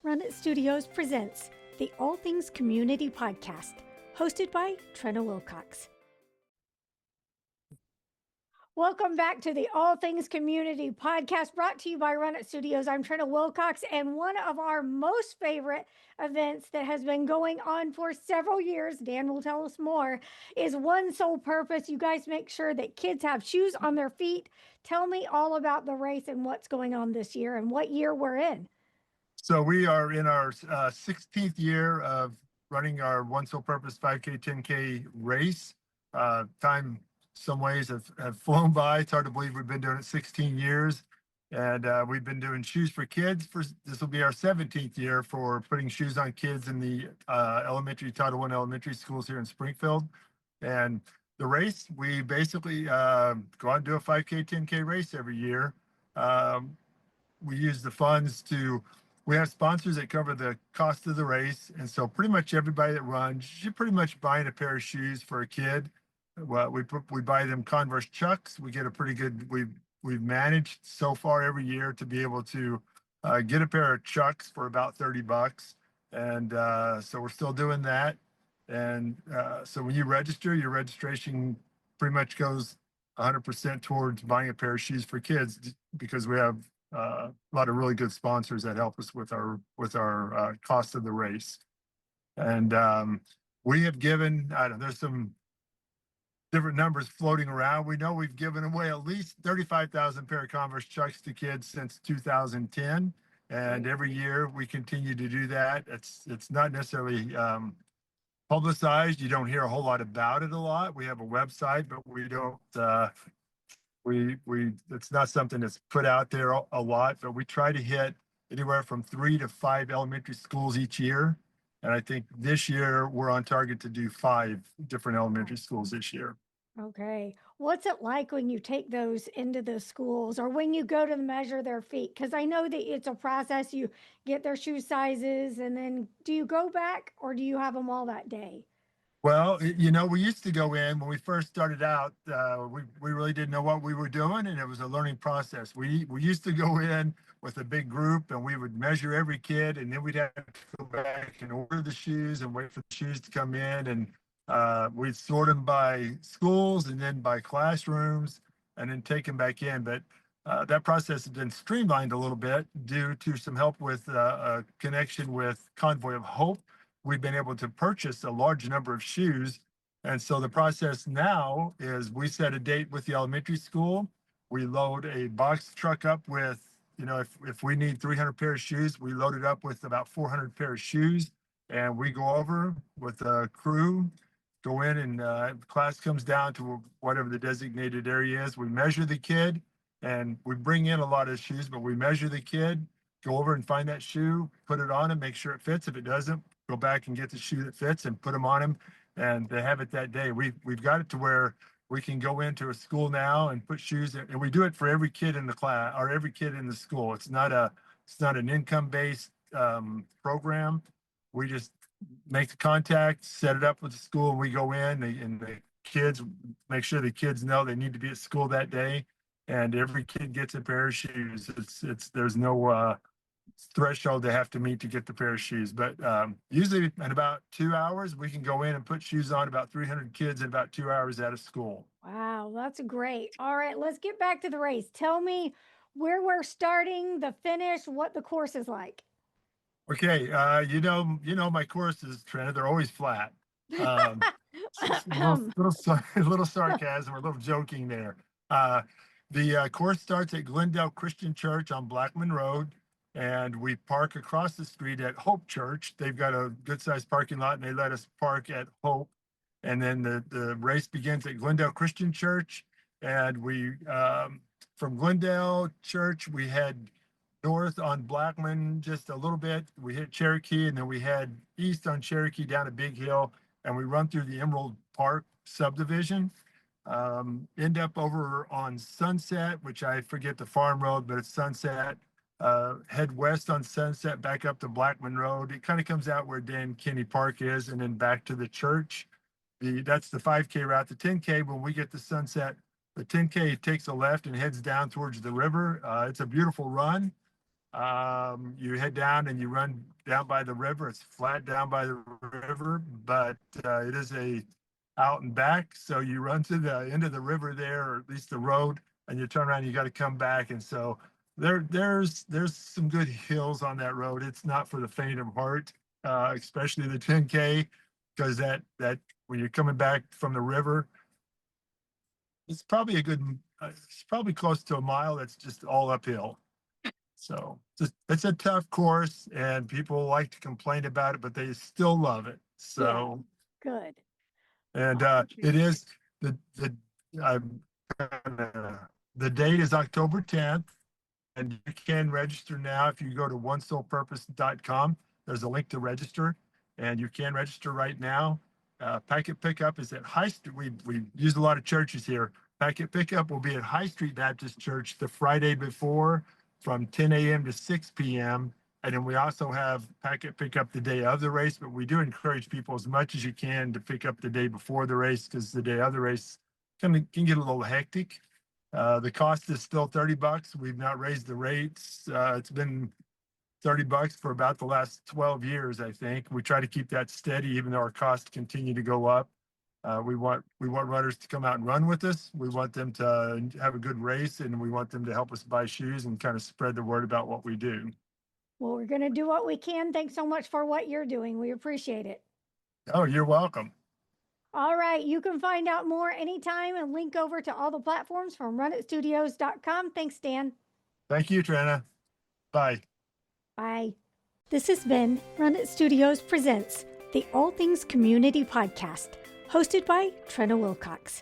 Run It Studios presents the All Things Community Podcast, hosted by Trina Wilcox. Welcome back to the All Things Community Podcast, brought to you by Run It Studios. I'm Trina Wilcox, and one of our most favorite events that has been going on for several years, Dan will tell us more, is one sole purpose. You guys make sure that kids have shoes on their feet. Tell me all about the race and what's going on this year and what year we're in. So we are in our 16th year of running our one sole purpose 5K, 10K race. Time, some ways have flown by. It's hard to believe we've been doing it 16 years. And we've been doing shoes for kids. This will be our 17th year for putting shoes on kids in the Title I elementary schools here in Springfield. And the race, we basically go out and do a 5K, 10K race every year. We use the funds we have sponsors that cover the cost of the race. And so pretty much everybody that runs, you're pretty much buying a pair of shoes for a kid. Well, we buy them Converse Chucks. We get a pretty good, we've managed so far every year to be able to get a pair of Chucks for about $30. And so we're still doing that. And so when you register, your registration pretty much goes 100% towards buying a pair of shoes for kids, because we have a lot of really good sponsors that help us with our cost of the race. And we have given, I don't know, there's some different numbers floating around. We know we've given away at least 35,000 pair of Converse Chucks to kids since 2010. And every year we continue to do that. It's not necessarily publicized. You don't hear a whole lot about it a lot. We have a website, but we don't, it's not something that's put out there a lot, but we try to hit anywhere from 3 to 5 elementary schools each year. And I think this year we're on target to do 5 different elementary schools this year. Okay. What's it like when you take those into the schools, or when you go to measure their feet? Because I know that it's a process. You get their shoe sizes, and then do you go back, or do you have them all that day? Well, we used to go in when we first started out. We really didn't know what we were doing, and it was a learning process. We used to go in with a big group, and we would measure every kid, and then we'd have to go back and order the shoes and wait for the shoes to come in, and we'd sort them by schools and then by classrooms, and then take them back in. But that process has been streamlined a little bit due to some help with a connection with Convoy of Hope. We've been able to purchase a large number of shoes. And so the process now is we set a date with the elementary school. We load a box truck up with, if we need 300 pairs of shoes, we load it up with about 400 pairs of shoes. And we go over with a crew, go in, and class comes down to whatever the designated area is. We measure the kid, and we bring in a lot of shoes, but we measure the kid, go over and find that shoe, put it on him, make sure it fits. If it doesn't, go back and get the shoe that fits and put them on him, and they have it that day. We've got it to where we can go into a school now and put shoes in, and we do it for every kid in the class or every kid in the school. It's not an income-based program. We just make the contact, set it up with the school, and we go in, and the kids, make sure the kids know they need to be at school that day, and every kid gets a pair of shoes. There's no threshold they have to meet to get the pair of shoes. But usually in about 2 hours, we can go in and put shoes on about 300 kids in about 2 hours out of school. Wow, that's great. All right, let's get back to the race. Tell me where we're starting, the finish, what the course is like. Okay, my courses, Trina, they're always flat. A little sarcasm or a little joking there. The course starts at Glendale Christian Church on Blackman Road, and we park across the street at Hope Church. They've got a good-sized parking lot, and they let us park at Hope. And then the race begins at Glendale Christian Church, and we from Glendale Church we head north on Blackman just a little bit. We hit Cherokee, and then we head east on Cherokee down a big hill, and we run through the Emerald Park subdivision. End up over on Sunset, which I forget the farm road, but it's Sunset. Head west on Sunset, back up to Blackman Road. It kind of comes out where Dan Kinney Park is, and then back to the church. That's the 5K route. The 10K, when we get to Sunset, the 10K takes a left and heads down towards the river. It's a beautiful run. You head down and you run down by the river. It's flat down by the river, but it is a out and back. So you run to the end of the river there, or at least the road, and you turn around. You got to come back, and so there's some good hills on that road. It's not for the faint of heart, especially the 10K, because that when you're coming back from the river, it's probably it's probably close to a mile. That's just all uphill. So it's a tough course, and people like to complain about it, but they still love it. Yeah, So, good. and it is the I'm the date is October 10th, and you can register now if you go to onesoulpurpose.com. There's a link to register, and you can register right now. Packet pickup is at High Street. We use a lot of churches here. Packet pickup will be at High Street Baptist Church the Friday before from 10 a.m. to 6 p.m. And then we also have packet pickup the day of the race, but we do encourage people as much as you can to pick up the day before the race, because the day of the race can get a little hectic. The cost is still $30. We've not raised the rates. It's been $30 for about the last 12 years, I think. We try to keep that steady, even though our costs continue to go up. We want runners to come out and run with us. We want them to have a good race, and we want them to help us buy shoes and kind of spread the word about what we do. Well, we're going to do what we can. Thanks so much for what you're doing. We appreciate it. Oh, you're welcome. All right. You can find out more anytime and link over to all the platforms from runitstudios.com. Thanks, Dan. Thank you, Trina. Bye. Bye. This has been Run It Studios Presents, the All Things Community Podcast, hosted by Trina Wilcox.